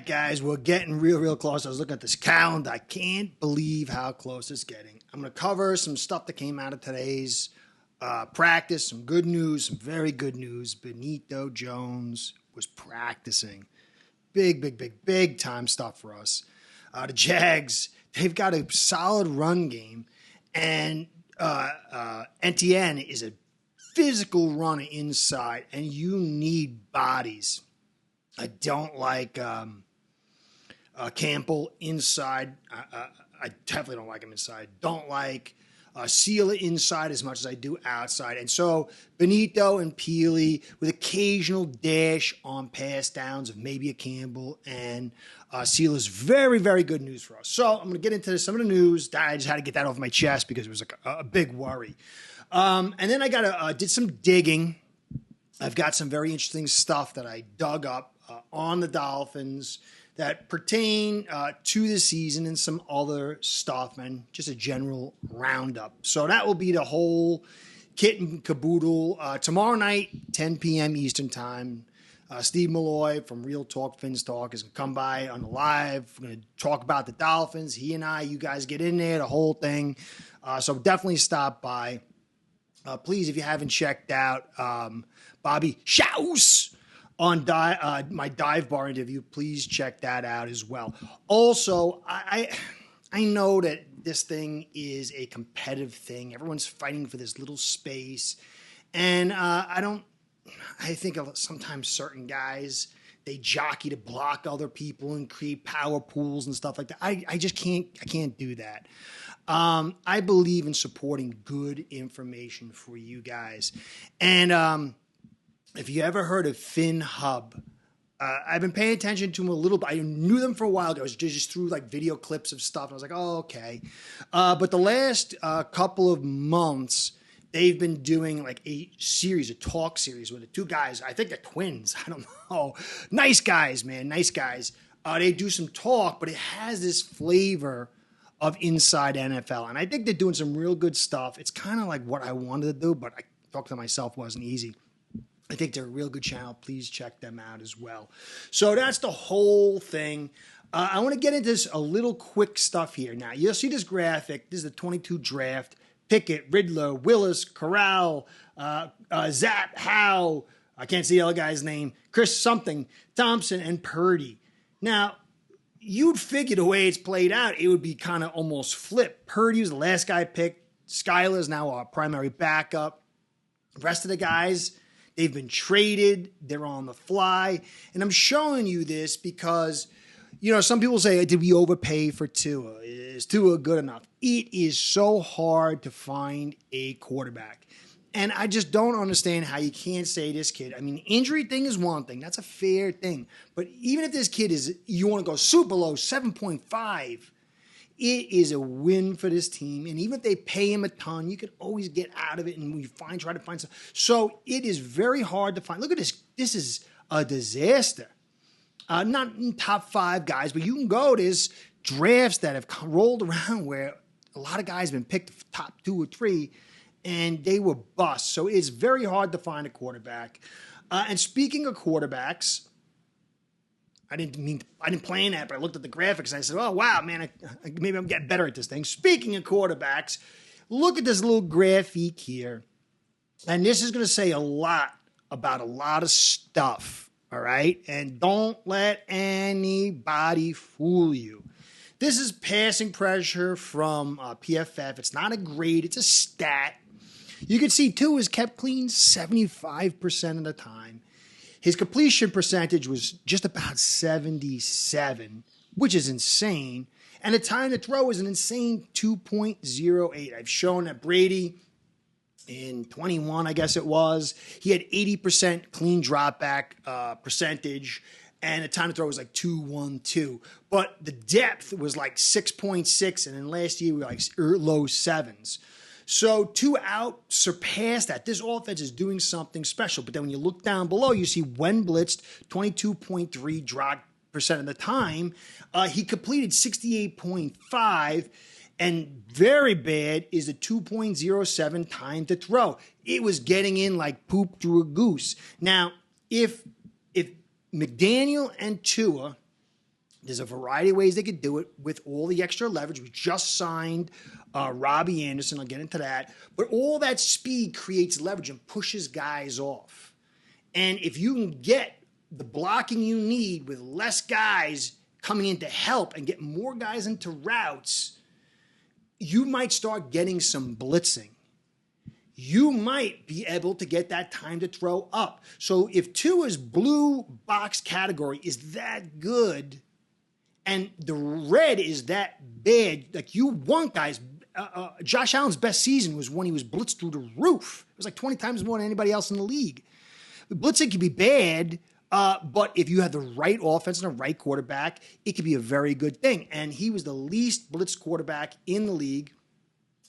right, guys, we're getting real close. I was looking at this calendar. I can't believe how close it's getting. I'm going to cover some stuff that came out of today's practice, some good news, some very good news. Benito Jones was practicing. Big time stuff for us. The Jags, they've got a solid run game, and Etienne is a physical runner inside, and you need bodies. I don't like Campbell inside. I definitely don't like him inside. Don't like Sealer inside as much as I do outside. And so Benito and Peely with occasional dash on pass downs of maybe a Campbell and Sealer's very good news for us. So I'm going to get into some of the news. I just had to get that off my chest because it was like a big worry. And then I did some digging. I've got some very interesting stuff that I dug up on the Dolphins that pertain to the season and some other stuff, and just a general roundup. So that will be the whole kit and caboodle. Tomorrow night, 10 p.m. Eastern time, Steve Malloy from Real Talk Fins Talk is going to come by on the live. We're going to talk about the Dolphins. He and I, you guys get in there, the whole thing. So definitely stop by. Please, if you haven't checked out Bobby Schaus on my dive bar interview, please check that out as well. Also, I know that this thing is a competitive thing. Everyone's fighting for this little space. And I think sometimes certain guys, they jockey to block other people and create power pools and stuff like that. I just can't do that. I believe in supporting good information for you guys. And if you ever heard of FinHub, I've been paying attention to them a little bit. I knew them for a while ago. I was just through like video clips of stuff. And I was like, oh, okay. But the last couple of months, they've been doing like a talk series with the two guys. I think they're twins. I don't know. Nice guys, man. Nice guys. They do some talk, but it has this flavor of inside NFL. And I think they're doing some real good stuff. It's kind of like what I wanted to do, but I talked to myself wasn't easy. I think they're a real good channel. Please check them out as well. So that's the whole thing. I want to get into this a little quick stuff here. Now, you'll see this graphic. This is the 22 draft. Pickett, Riddler, Willis, Corral, Zapp, Howe. I can't see the other guy's name. Chris something, Thompson, and Purdy. Now, you'd figure the way it's played out, it would be kind of almost flipped. Purdy was the last guy picked. Skyler is now our primary backup. The rest of the guys, they've been traded. They're on the fly. And I'm showing you this because, some people say, did we overpay for Tua? Is Tua good enough? It is so hard to find a quarterback. And I just don't understand how you can't say this kid. I mean, injury thing is one thing. That's a fair thing. But even if this kid you want to go super low, 7.5, it is a win for this team. And even if they pay him a ton, you can always get out of it and try to find some. So it is very hard to find. Look at this. This is a disaster. Not in top 5 guys, but you can go. There's drafts that have rolled around where a lot of guys have been picked top 2 or 3, and they were busts. So it's very hard to find a quarterback. And speaking of quarterbacks, I didn't plan that, but I looked at the graphics and I said, oh, wow, man, maybe I'm getting better at this thing. Speaking of quarterbacks, look at this little graphic here. And this is going to say a lot about a lot of stuff, all right? And don't let anybody fool you. This is passing pressure from PFF. It's not a grade. It's a stat. You can see Tua is kept clean 75% of the time. His completion percentage was just about 77, which is insane. And the time to throw is an insane 2.08. I've shown that Brady in 21, I guess it was, he had 80% clean dropback percentage, and the time to throw was like 2.12. But the depth was like 6.6, and then last year we were like low 7s. So 2 out surpassed that. This offense is doing something special. But then when you look down below, you see when blitzed, 22.3 drop percent of the time. He completed 68.5, and very bad is the 2.07 time to throw. It was getting in like poop through a goose. Now, if McDaniel and Tua There's a variety of ways they could do it with all the extra leverage. We just signed Robbie Anderson. I'll get into that. But all that speed creates leverage and pushes guys off. And if you can get the blocking you need with less guys coming in to help and get more guys into routes, you might start getting some blitzing. You might be able to get that time to throw up. So if Tua's blue box category is that good and the red is that bad, like you want guys, Josh Allen's best season was when he was blitzed through the roof. It was like 20 times more than anybody else in the league. Blitzing can be bad, but if you have the right offense and the right quarterback, it could be a very good thing. And he was the least blitzed quarterback in the league,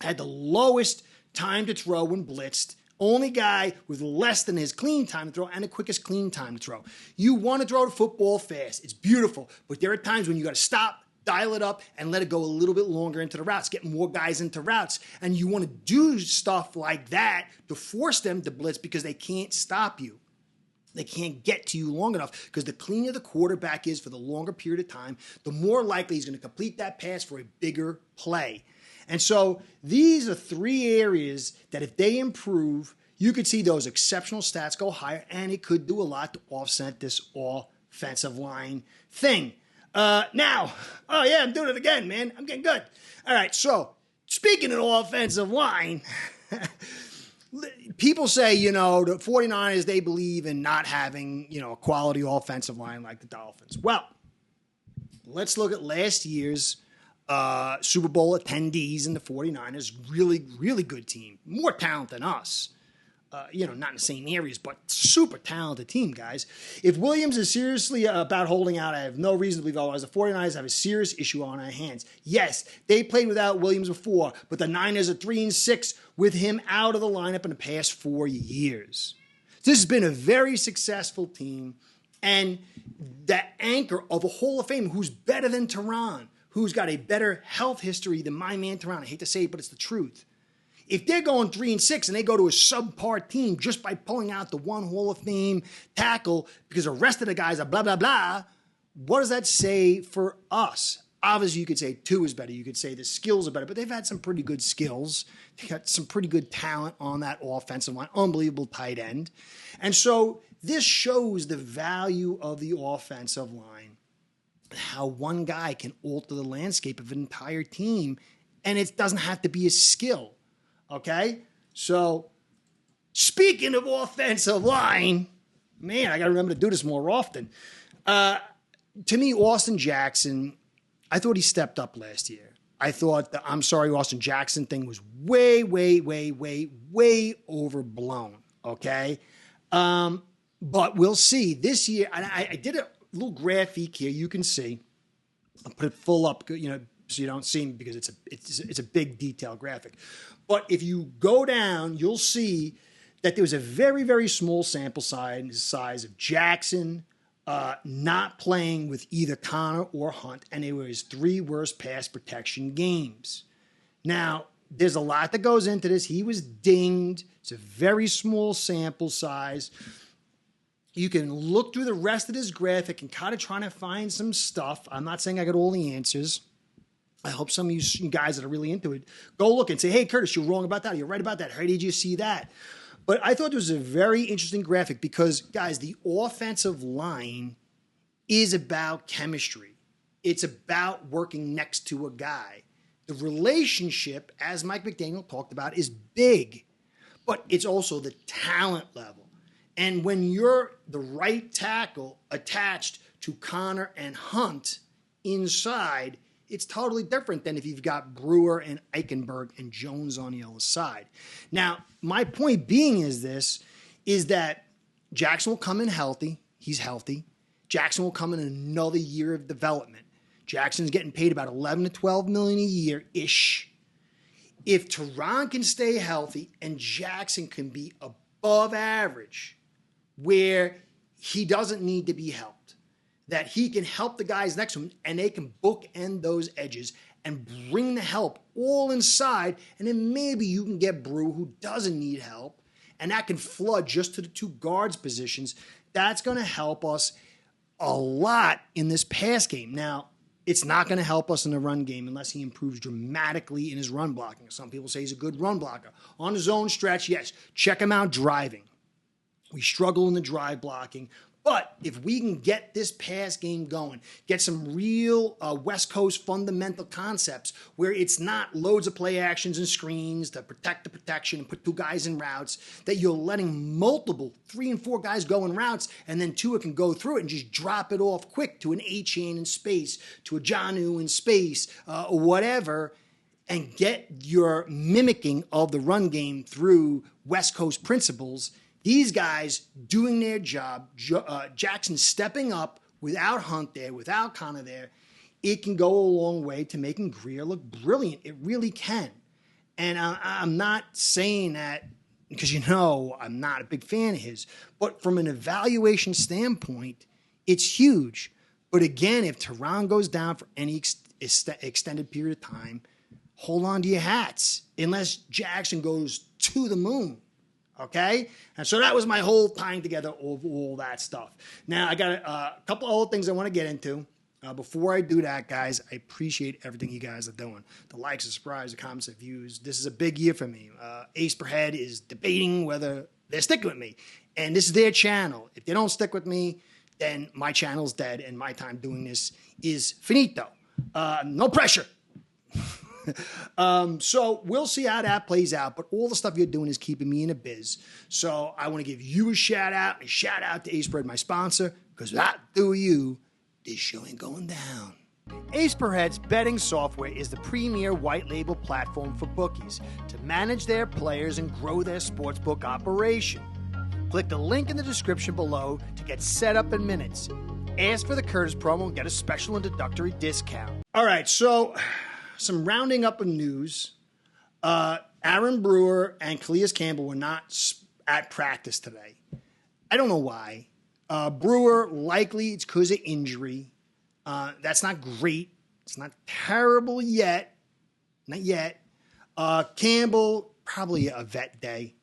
had the lowest time to throw when blitzed, only guy with less than his clean time to throw and the quickest clean time to throw. You want to throw the football fast. It's beautiful, but there are times when you got to stop, dial it up, and let it go a little bit longer into the routes, get more guys into routes. And you want to do stuff like that to force them to blitz because they can't stop you. They can't get to you long enough because the cleaner the quarterback is for the longer period of time, the more likely he's going to complete that pass for a bigger play. And so these are three areas that if they improve, you could see those exceptional stats go higher, and it could do a lot to offset this offensive line thing. Now, oh yeah, I'm doing it again, man. I'm getting good. All right, so speaking of offensive line, people say, the 49ers, they believe in not having, a quality offensive line like the Dolphins. Well, let's look at last year's Super Bowl attendees in the 49ers. Really, really good team. More talent than us. Not in the same areas, but super talented team, guys. If Williams is seriously about holding out, I have no reason to believe otherwise. The 49ers have a serious issue on our hands. Yes, they played without Williams before, but the Niners are 3-6 with him out of the lineup in the past 4 years. This has been a very successful team, and the anchor of a Hall of Fame who's better than Tehran, who's got a better health history than my man Tehran. I hate to say it, but it's the truth. If they're going 3-6 and they go to a subpar team just by pulling out the one Hall of Fame tackle because the rest of the guys are blah, blah, blah, what does that say for us? Obviously, you could say Tua is better. You could say the skills are better, but they've had some pretty good skills. They got some pretty good talent on that offensive line, unbelievable tight end. And so this shows the value of the offensive line, how one guy can alter the landscape of an entire team, and it doesn't have to be a skill. Okay, so speaking of offensive line, man, I got to remember to do this more often. To me, Austin Jackson, I thought he stepped up last year. I thought the I'm sorry, Austin Jackson thing was way overblown, okay? But we'll see. This year, and I did a little graphic here. You can see. I'll put it full up, so you don't see me because it's a big detailed graphic. But if you go down, you'll see that there was a very, very small sample size of Jackson not playing with either Connor or Hunt, and it were his 3 worst pass protection games. Now, there's a lot that goes into this. He was dinged. It's a very small sample size. You can look through the rest of this graphic and kind of trying to find some stuff. I'm not saying I got all the answers. I hope some of you guys that are really into it go look and say, hey, Curtis, you're wrong about that. You're right about that. How did you see that? But I thought it was a very interesting graphic because, guys, the offensive line is about chemistry. It's about working next to a guy. The relationship, as Mike McDaniel talked about, is big, but it's also the talent level. And when you're the right tackle attached to Connor and Hunt inside, it's totally different than if you've got Brewer and Eichenberg and Jones on the other side. Now, my point being is that Jackson will come in healthy. He's healthy. Jackson will come in another year of development. Jackson's getting paid about $11 to $12 million a year-ish. If Tehran can stay healthy and Jackson can be above average, where he doesn't need to be helped, that he can help the guys next to him and they can bookend those edges and bring the help all inside, and then maybe you can get Brew who doesn't need help, and that can flood just to the 2 guards positions. That's going to help us a lot in this pass game. Now, It's not going to help us in the run game unless he improves dramatically in his run blocking. Some people say he's a good run blocker. On his own stretch, yes. Check him out driving. We struggle in the drive blocking. But if we can get this pass game going, get some real West Coast fundamental concepts where it's not loads of play actions and screens to protect the protection and put 2 guys in routes, that you're letting multiple 3 and 4 guys go in routes, and then Tua can go through it and just drop it off quick to an A-chain in space, to a Jonnu in space, or whatever, and get your mimicking of the run game through West Coast principles. These guys doing their job, Jackson stepping up without Hunt there, without Connor there, it can go a long way to making Greer look brilliant. It really can. And I'm not saying that because, I'm not a big fan of his. But from an evaluation standpoint, it's huge. But again, if Tehran goes down for any extended period of time, hold on to your hats unless Jackson goes to the moon. Okay? And so that was my whole tying together of all that stuff. Now, I got a couple other things I want to get into. Before I do that, guys, I appreciate everything you guys are doing. The likes, the subscribes, the comments, the views. This is a big year for me. Ace Per Head is debating whether they're sticking with me. And this is their channel. If they don't stick with me, then my channel's dead and my time doing this is finito. No pressure. So we'll see how that plays out, but all the stuff you're doing is keeping me in the biz. So I want to give you a shout out to Ace Per Head, my sponsor, because without you, this show ain't going down. Ace Per Head's betting software is the premier white label platform for bookies to manage their players and grow their sportsbook operation. Click the link in the description below to get set up in minutes. Ask for the Curtis promo and get a special introductory discount. All right, so some rounding up of news. Aaron Brewer and Calais Campbell were not at practice today. I don't know why. Brewer, likely it's because of injury. That's not great. It's not terrible yet. Not yet. Campbell, probably a vet day.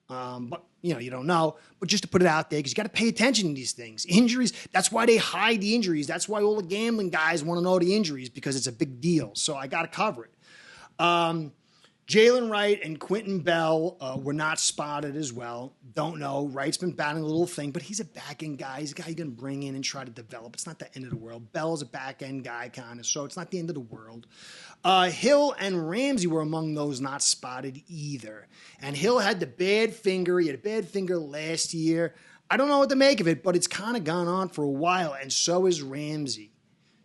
But, you don't know. But just to put it out there, because you got to pay attention to these things. Injuries, that's why they hide the injuries. That's why all the gambling guys want to know the injuries, because it's a big deal. So I got to cover it. Jalen Wright and Quentin Bell were not spotted as well. Don't know. Wright's been batting a little thing, but he's a back-end guy. He's a guy you're going to bring in and try to develop. It's not the end of the world. Bell's a back-end guy kind of, so it's not the end of the world. Hill and Ramsey were among those not spotted either. And Hill had the bad finger. He had a bad finger last year. I don't know what to make of it, but it's kind of gone on for a while, and so is Ramsey.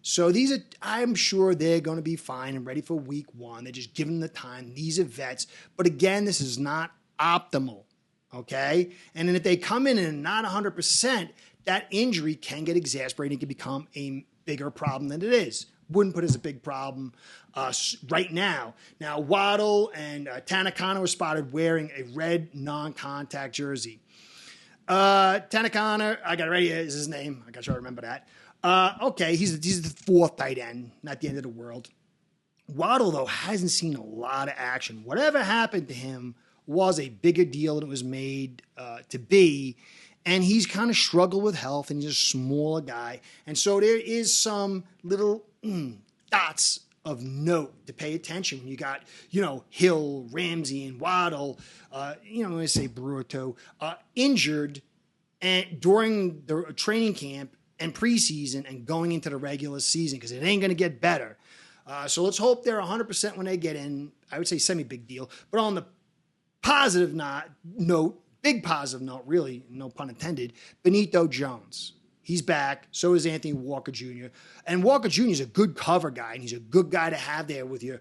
So I'm sure they're going to be fine and ready for week 1. They're just giving them the time. These are vets. But again, this is not optimal, okay? And then if they come in and not 100%, that injury can get exasperating. It can become a bigger problem than it is. Wouldn't put it as a big problem right now. Now, Waddle and Tanakana were spotted wearing a red non-contact jersey. Tanakana, I got it right here, is his name. I got to try to remember that. Okay, he's the 4th tight end, not the end of the world. Waddle, though, hasn't seen a lot of action. Whatever happened to him was a bigger deal than it was made to be, and he's kind of struggled with health, and he's a smaller guy. And so there is some little dots of note to pay attention when you got, Hill, Ramsey, and Waddle, I'm going to say Brewer too, injured and during the training camp and preseason and going into the regular season, because it ain't going to get better. So let's hope they're 100% when they get in. I would say semi-big deal. But on the positive note, big positive note, really, no pun intended, Benito Jones. He's back. So is Anthony Walker Jr. And Walker Jr. is a good cover guy, and he's a good guy to have there with your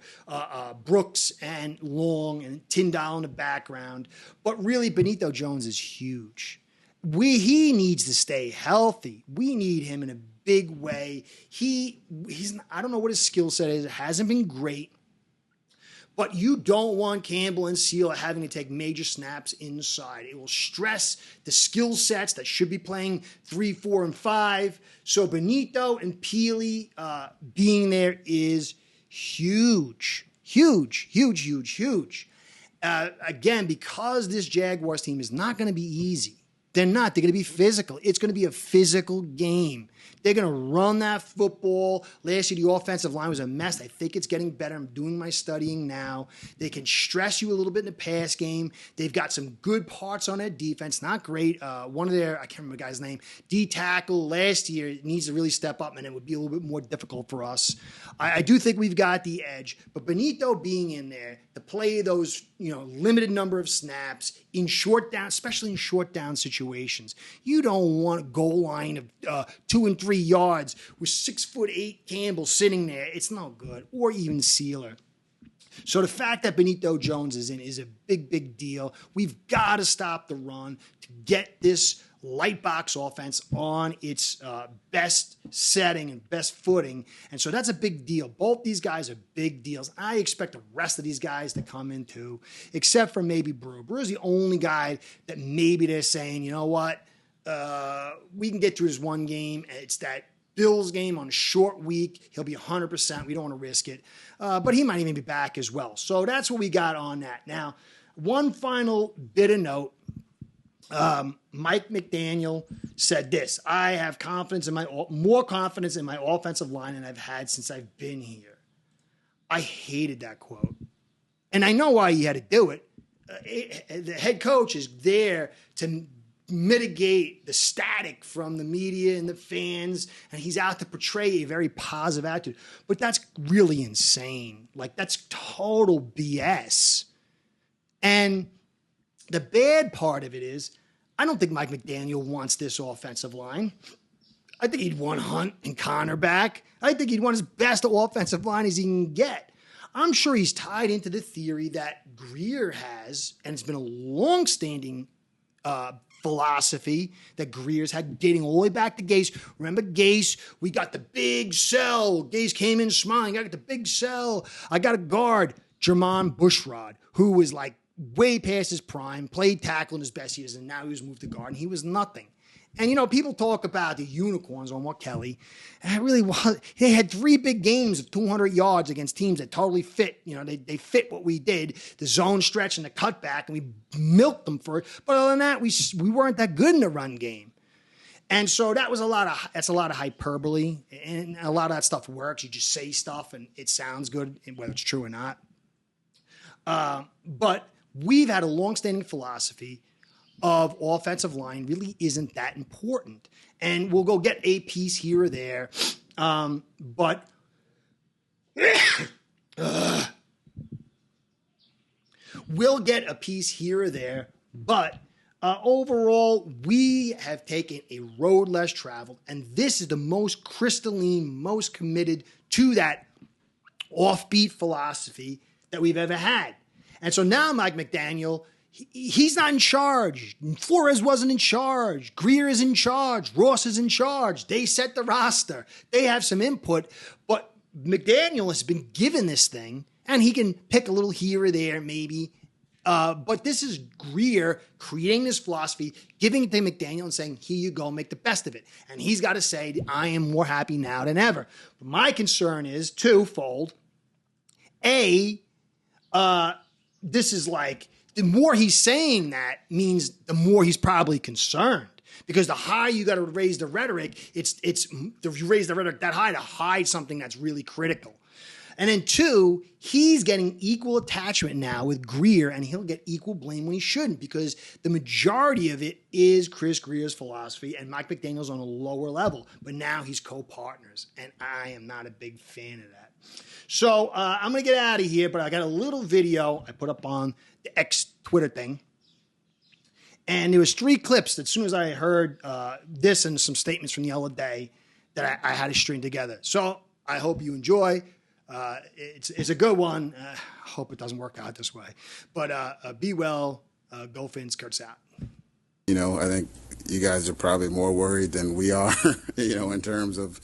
Brooks and Long and Tyndall in the background. But really, Benito Jones is huge. He needs to stay healthy. We need him in a big way. I don't know what his skill set is. It hasn't been great. But you don't want Campbell and Seal having to take major snaps inside. It will stress the skill sets that should be playing 3, 4, and 5. So Benito and Peely being there is huge. Huge, huge, huge, huge. Again, because this Jaguars team is not going to be easy. They're not. They're going to be physical. It's going to be a physical game. They're going to run that football. Last year, the offensive line was a mess. I think it's getting better. I'm doing my studying now. They can stress you a little bit in the pass game. They've got some good parts on their defense. Not great. One of their, I can't remember the guy's name, D tackle last year needs to really step up, and it would be a little bit more difficult for us. I do think we've got the edge. But Benito being in there to play those, limited number of snaps in short down, especially in short down situations. You don't want a goal line of 2 and 3 yards with 6'8" Campbell sitting there. It's no good. Or even Sealer. So the fact that Benito Jones is in is a big, big deal. We've got to stop the run to get this light box offense on its best setting and best footing. And so that's a big deal. Both these guys are big deals. I expect the rest of these guys to come in too, except for maybe Brew. Brew's the only guy that maybe they're saying, you know what, we can get through this one game. It's that Bills game on a short week. He'll be 100%. We don't want to risk it. But he might even be back as well. So that's what we got on that. Now, one final bit of note. Mike McDaniel said this: I have more confidence in my offensive line than I've had since I've been here. I hated that quote. And I know why he had to do it. The head coach is there to mitigate the static from the media and the fans, and he's out to portray a very positive attitude. But that's really insane. Like, that's total BS. And the bad part of it is, I don't think Mike McDaniel wants this offensive line. I think he'd want Hunt and Connor back. I think he'd want his best offensive line as he can get. I'm sure he's tied into the theory that Grier has, and it's been a long-standing philosophy that Grier's had dating all the way back to Gase. Remember Gase? We got the big sell. Gase came in smiling. I got the big sell. I got a guard, Jermon Bushrod, who was like way past his prime, played tackle in his best years, and now he was moved to guard, and he was nothing. And, people talk about the unicorns on what Kelly, and it really was. They had 3 big games of 200 yards against teams that totally fit. They fit what we did, the zone stretch and the cutback, and we milked them for it. But other than that, we weren't that good in the run game. And so that's a lot of hyperbole, and a lot of that stuff works. You just say stuff, and it sounds good, whether it's true or not. But we've had a longstanding philosophy of offensive line really isn't that important. And we'll go get a piece here or there. But we'll get a piece here or there. But overall, we have taken a road less traveled. And this is the most crystalline, most committed to that offbeat philosophy that we've ever had. And so now Mike McDaniel, he's not in charge. Flores wasn't in charge. Grier is in charge. Ross is in charge. They set the roster. They have some input. But McDaniel has been given this thing, and he can pick a little here or there maybe. But this is Grier creating this philosophy, giving it to McDaniel and saying, here you go, make the best of it. And he's got to say, I am more happy now than ever. But my concern is twofold. This is like, the more he's saying that means the more he's probably concerned, because the higher you got to raise the rhetoric, you raise the rhetoric that high to hide something that's really critical. And then 2, he's getting equal attachment now with Grier, and he'll get equal blame when he shouldn't, because the majority of it is Chris Grier's philosophy, and Mike McDaniel's on a lower level. But now he's co-partners, and I am not a big fan of that. So I'm going to get out of here, but I got a little video I put up on the X Twitter thing. And there was 3 clips that as soon as I heard this and some statements from the other day that I had to string together. So I hope you enjoy. It's a good one. I hope it doesn't work out this way. But be well. Go Fins. Kurt's out. I think you guys are probably more worried than we are, in terms of,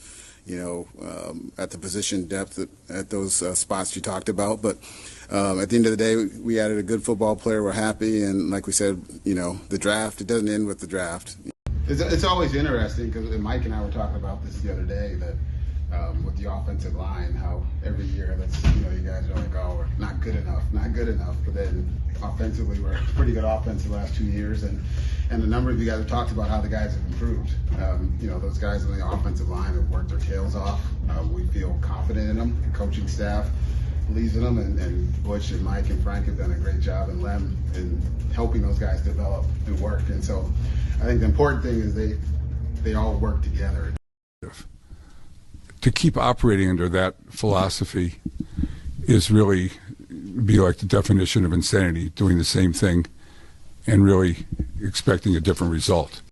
at the position depth at those spots you talked about. But at the end of the day, we added a good football player. We're happy. And like we said, the draft, it doesn't end with the draft. It's always interesting because Mike and I were talking about this the other day, that with the offensive line, how every year you guys are like, oh, we're not good enough, but then offensively we're pretty good offense the last 2 years, and a number of you guys have talked about how the guys have improved. Those guys on the offensive line have worked their tails off. We feel confident in them. The coaching staff believes in them, and Butch and Mike and Frank have done a great job, and Lem in helping those guys develop and work. And so I think the important thing is they all work together. To keep operating under that philosophy is really be like the definition of insanity, doing the same thing and really expecting a different result.